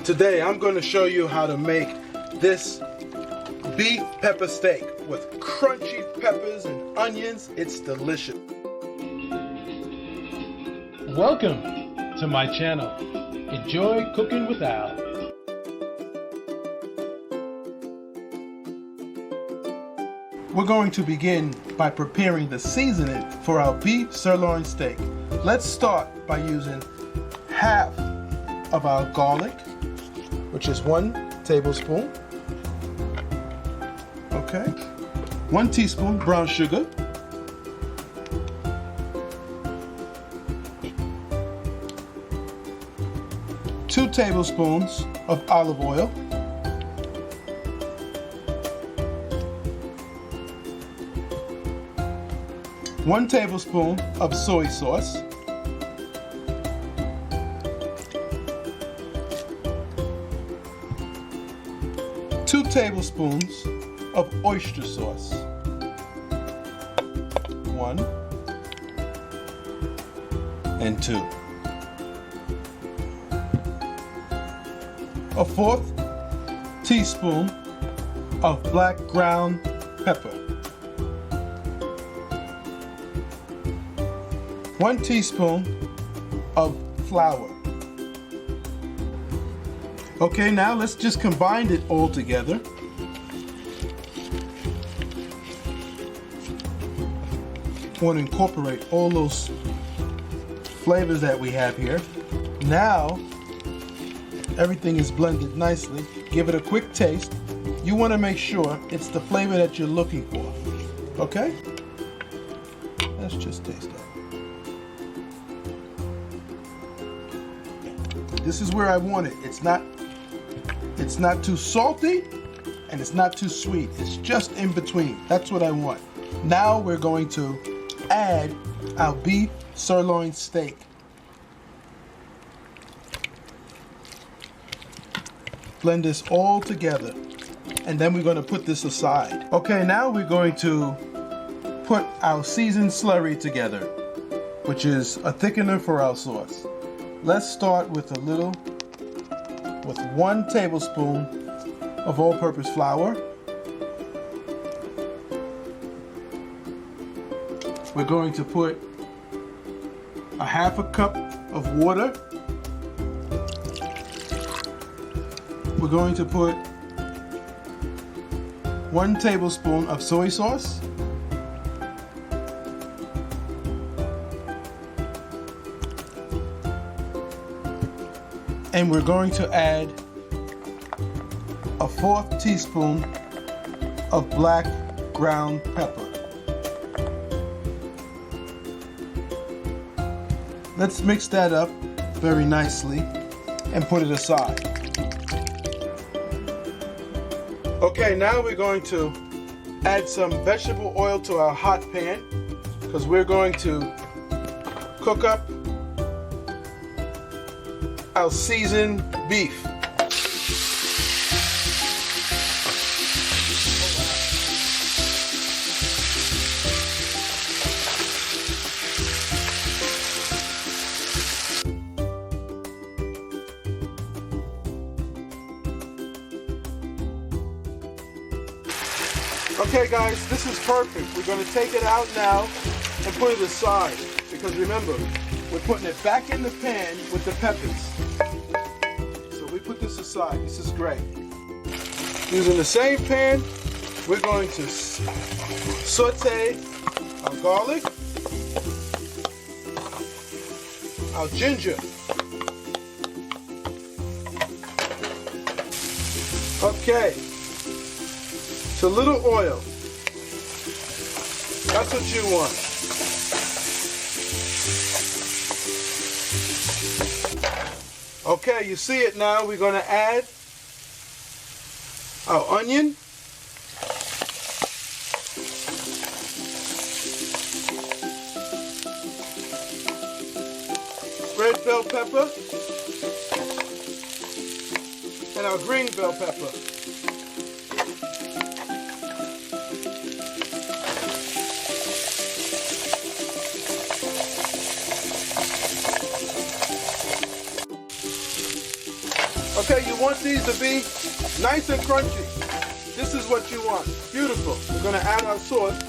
Today I'm going to show you how to make this beef pepper steak with crunchy peppers and onions. It's delicious. Welcome to my channel. Enjoy cooking with Al. We're going to begin by preparing the seasoning for our beef sirloin steak. Let's start by using half of our garlic, which is 1 tablespoon. Okay. 1 teaspoon brown sugar. 2 tablespoons of olive oil. 1 tablespoon of soy sauce. 2 tablespoons of oyster sauce. 1 and 2. 1/4 teaspoon of black ground pepper. 1 teaspoon of flour. Okay, now let's just combine it all together. I want to incorporate all those flavors that we have here. Now, everything is blended nicely. Give it a quick taste. You want to make sure it's the flavor that you're looking for. Okay? Let's just taste that. This is where I want it. It's not too salty and it's not too sweet. It's just in between. That's what I want. Now we're going to add our beef sirloin steak. Blend this all together and then we're going to put this aside. Okay, now we're going to put our seasoned slurry together, which is a thickener for our sauce. Let's start with 1 tablespoon of all-purpose flour. We're going to put a 1/2 cup of water. We're going to put 1 tablespoon of soy sauce. And we're going to add a 1/4 teaspoon of black ground pepper. Let's mix that up very nicely and put it aside. Okay, now we're going to add some vegetable oil to our hot pan because we're going to cook up our seasoned beef. Okay guys, this is perfect. We're going to take it out now and put it aside because remember, we're putting it back in the pan with the peppers. So we put this aside. This is great. Using the same pan, we're going to saute our garlic, our ginger. Okay. It's a little oil. That's what you want. Okay, you see it now. We're going to add our onion. Red bell pepper. And our green bell pepper. Okay, you want these to be nice and crunchy. This is what you want. Beautiful. We're going to add our sauce.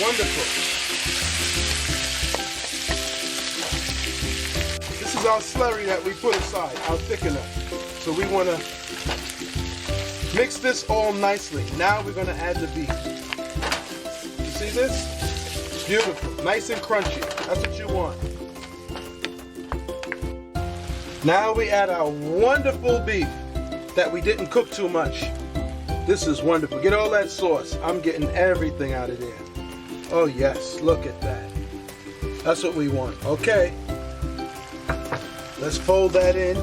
Wonderful. This is our slurry that we put aside, our thickener. So we want to mix this all nicely. Now we're going to add the beef. You see this? Beautiful. Nice and crunchy. That's what you want. Now we add our wonderful beef that we didn't cook too much. This is wonderful. Get all that sauce. I'm getting everything out of there. Oh yes, look at that. That's what we want. Okay. Let's fold that in.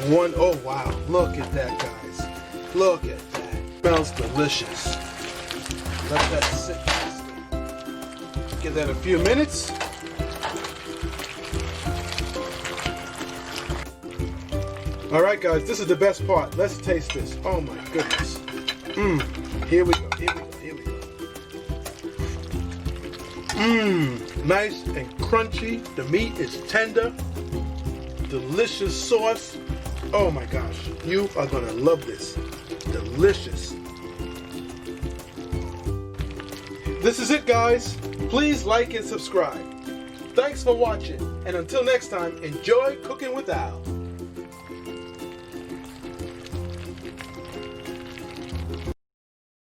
Oh wow, look at that, guys. Look at that. Smells delicious. Let that sit. Give that a few minutes. All right, guys, this is the best part. Let's taste this. Oh my goodness. Here we go. Here we go. Here we go. Nice and crunchy. The meat is tender. Delicious sauce. Oh my gosh, you are gonna love this. Delicious. This is it, guys. Please like and subscribe. Thanks for watching, and until next time, enjoy cooking with Al.